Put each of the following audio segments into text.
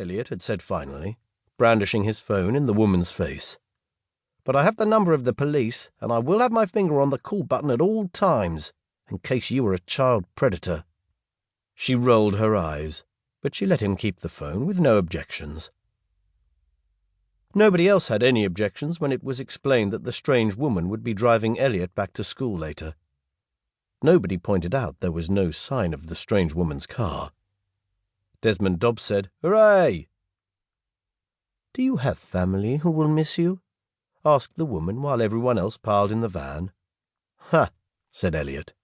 Elliot had said finally, brandishing his phone in the woman's face. "But I have the number of the police, and I will have my finger on the call button at all times, in case you were a child predator." She rolled her eyes, but she let him keep the phone with no objections. Nobody else had any objections when it was explained that the strange woman would be driving Elliot back to school later. Nobody pointed out there was no sign of the strange woman's car. Desmond Dobbs said, "Hooray!" "Do you have family who will miss you?" asked the woman while everyone else piled in the van. "Ha," said Elliot.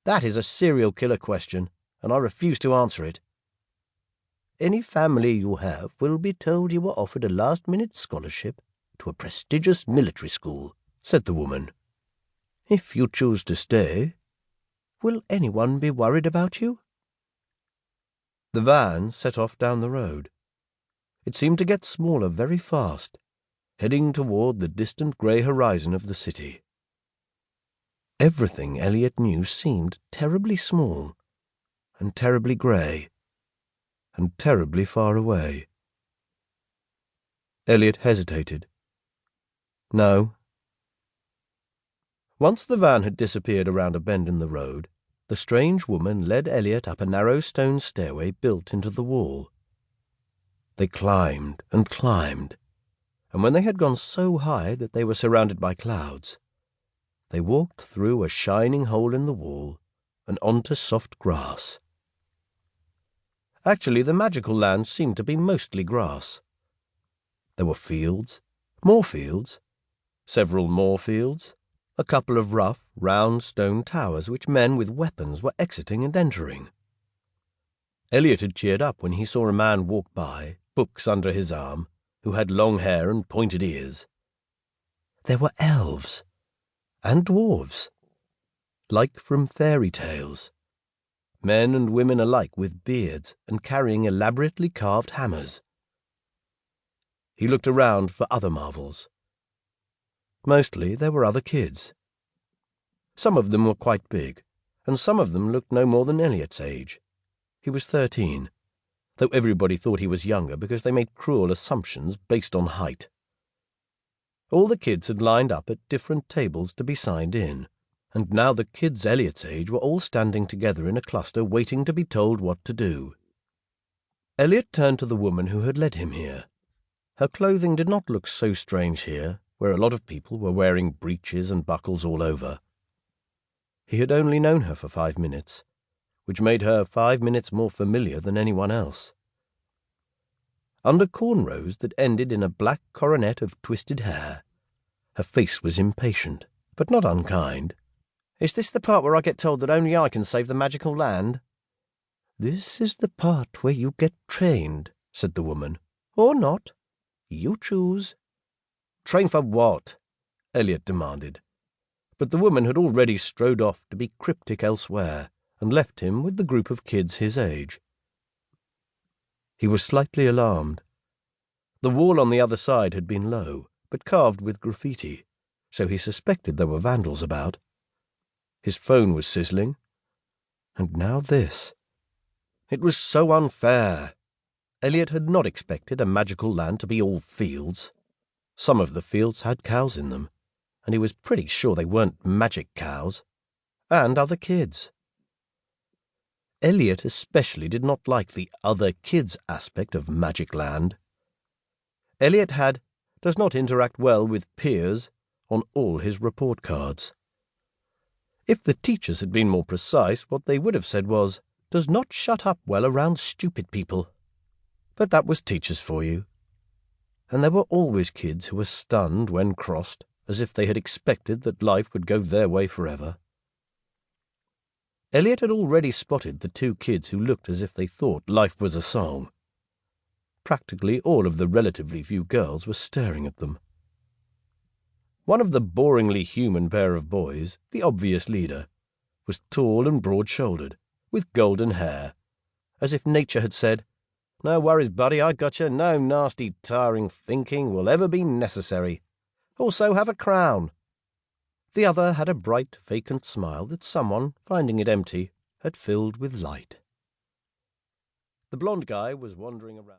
"That is a serial killer question, and I refuse to answer it." "Any family you have will be told you were offered a last-minute scholarship to a prestigious military school," said the woman. "If you choose to stay, will anyone be worried about you?" The van set off down the road. It seemed to get smaller very fast, heading toward the distant grey horizon of the city. Everything Elliot knew seemed terribly small, and terribly grey, and terribly far away. Elliot hesitated. No. Once the van had disappeared around a bend in the road, the strange woman led Elliot up a narrow stone stairway built into the wall. They climbed and climbed, and when they had gone so high that they were surrounded by clouds, they walked through a shining hole in the wall and onto soft grass. Actually, the magical land seemed to be mostly grass. There were fields, several more fields, a couple of rough, round stone towers which men with weapons were exiting and entering. Elliot had cheered up when he saw a man walk by, books under his arm, who had long hair and pointed ears. There were elves and dwarves, like from fairy tales, men and women alike with beards and carrying elaborately carved hammers. He looked around for other marvels. Mostly there were other kids. Some of them were quite big, and some of them looked no more than Elliot's age. He was 13, though everybody thought he was younger because they made cruel assumptions based on height. All the kids had lined up at different tables to be signed in, and now the kids Elliot's age were all standing together in a cluster waiting to be told what to do. Elliot turned to the woman who had led him here. Her clothing did not look so strange here, where a lot of people were wearing breeches and buckles all over. He had only known her for 5 minutes, which made her 5 minutes more familiar than anyone else. Under cornrows that ended in a black coronet of twisted hair, her face was impatient, but not unkind. "Is this the part where I get told that only I can save the magical land?" "This is the part where you get trained," said the woman. "Or not. You choose." "Train for what?" Elliot demanded. But the woman had already strode off to be cryptic elsewhere, and left him with the group of kids his age. He was slightly alarmed. The wall on the other side had been low, but carved with graffiti, so he suspected there were vandals about. His phone was sizzling. And now this. It was so unfair. Elliot had not expected a magical land to be all fields. Some of the fields had cows in them, and he was pretty sure they weren't magic cows. And other kids. Elliot especially did not like the other kids aspect of Magic Land. Elliot does not interact well with peers on all his report cards. If the teachers had been more precise, what they would have said was, "does not shut up well around stupid people." But that was teachers for you. And there were always kids who were stunned when crossed, as if they had expected that life would go their way forever. Elliot had already spotted the 2 kids who looked as if they thought life was a song. Practically all of the relatively few girls were staring at them. One of the boringly human pair of boys, the obvious leader, was tall and broad-shouldered, with golden hair, as if nature had said, "No worries, buddy, I gotcha. No nasty, tiring thinking will ever be necessary. Also have a crown." The other had a bright, vacant smile that someone, finding it empty, had filled with light. The blond guy was wandering around.